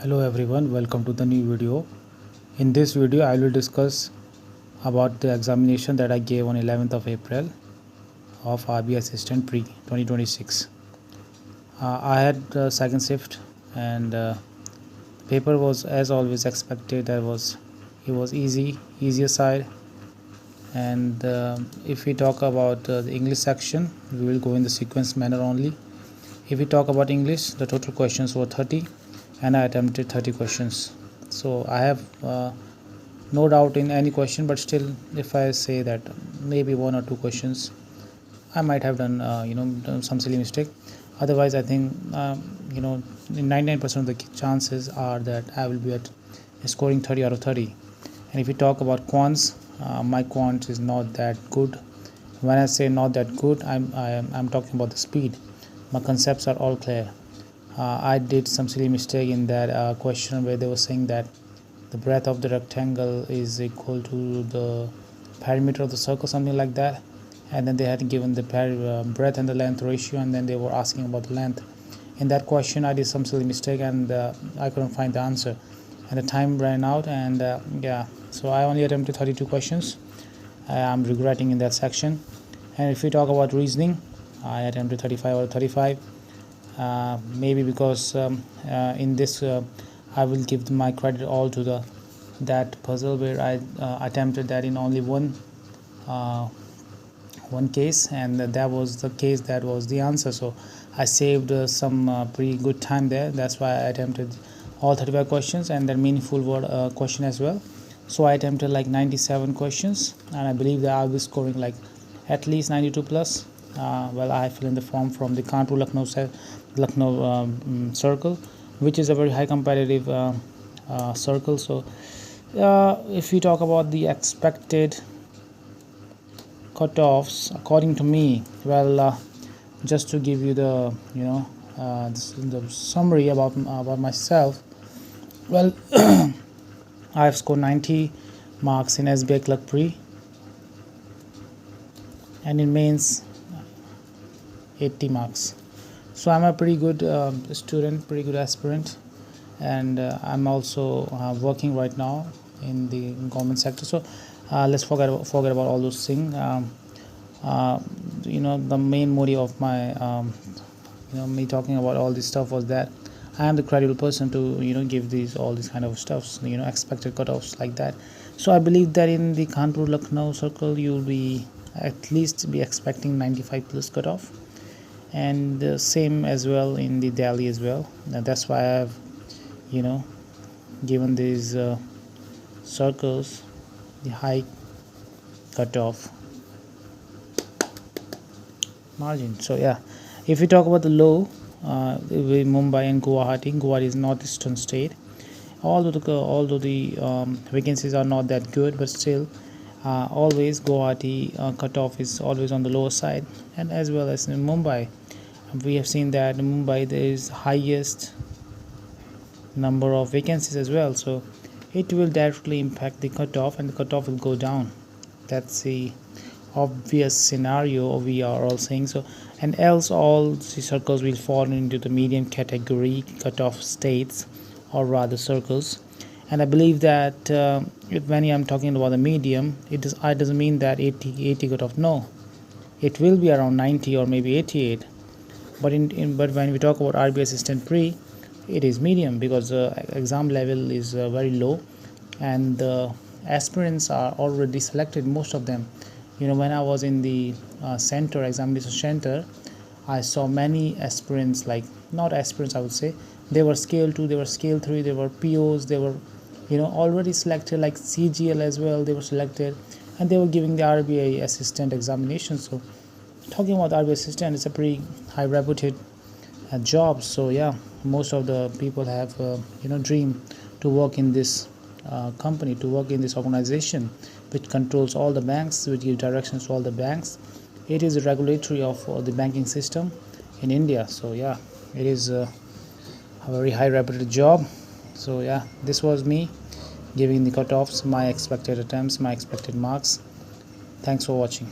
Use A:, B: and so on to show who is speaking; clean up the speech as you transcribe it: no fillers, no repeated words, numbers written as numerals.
A: Hello everyone, welcome to the new video. In this video I will discuss about the examination that I gave on 11th of April of RBI Assistant Pre 2026. I had the second shift and paper was as always expected. It was easier side. And if we talk about the English section, we will go in the sequence manner only. If we talk about English, the total questions were 30 and I attempted 30 questions. So I have no doubt in any question, but still if I say that maybe one or two questions I might have done done some silly mistake. Otherwise I think 99% of the chances are that I will be at scoring 30 out of 30. And if we talk about quants, my quant is not that good. When I say not that good, I'm talking about the speed. My concepts are all clear. I did some silly mistake in that question where they were saying that the breadth of the rectangle is equal to the perimeter of the circle, something like that. And then they had given the breadth and the length ratio, and then they were asking about the length. In that question I did some silly mistake and I couldn't find the answer, and the time ran out. And so I only attempted 32 questions. I'm regretting in that section. And if we talk about reasoning, I attempted 35 out of 35. Maybe because in this I will give my credit all to that puzzle where I attempted that in only one case, and that was the case that was the answer. So I saved some pretty good time there. That's why I attempted all 35 questions and that meaningful word question as well. So I attempted like 97 questions, and I believe that I'll be scoring like at least 92 plus. Well, I fill in the form from the Kanpur Lucknow circle, which is a very high competitive circle. So if we talk about the expected cutoffs, according to me, well, just to give you the the summary about myself, well, I have scored 90 marks in SBI Clerk Pre, and in mains 80 marks. So I'm a pretty good student, pretty good aspirant, and I'm also working right now in the government sector. So let's forget about all those things. The main motive of my me talking about all this stuff was that I am the credible person to give all these kind of stuffs, expected cutoffs like that. So I believe that in the Kanpur Lucknow circle you'll be at least be expecting 95 plus cutoff, and same as well in the Delhi as well. And that's why I have given these circles the high cutoff margin. So yeah, if we talk about the low, Mumbai and Guwahati is northeastern state. Although the vacancies are not that good, but still always Guwahati cutoff is always on the lower side. And as well as in Mumbai, we have seen that in Mumbai there is highest number of vacancies as well, so it will directly impact the cutoff and the cutoff will go down. That's the obvious scenario we are all saying. So, and else all the circles will fall into the medium category cutoff states, or rather circles. And I believe that when I'm talking about the medium, it doesn't mean that 80 cutoff. No, it will be around 90 or maybe 88. But but when we talk about RBI Assistant Pre, it is medium because the exam level is very low, and the aspirants are already selected, most of them. When I was in the examination center, I saw many aspirants, like not aspirants, I would say. They were scale 2, they were scale 3, they were POs, they were already selected, like CGL as well, they were selected, and they were giving the RBI assistant examination. So talking about RBI assistant, it's a pretty high reputed job. So yeah, most of the people have dream to work in this company, to work in this organization which controls all the banks, which gives directions to all the banks. It is a regulatory of the banking system in India. So yeah, it is a very high reputed job. So yeah, this was me giving the cutoffs, my expected attempts, my expected marks. Thanks for watching.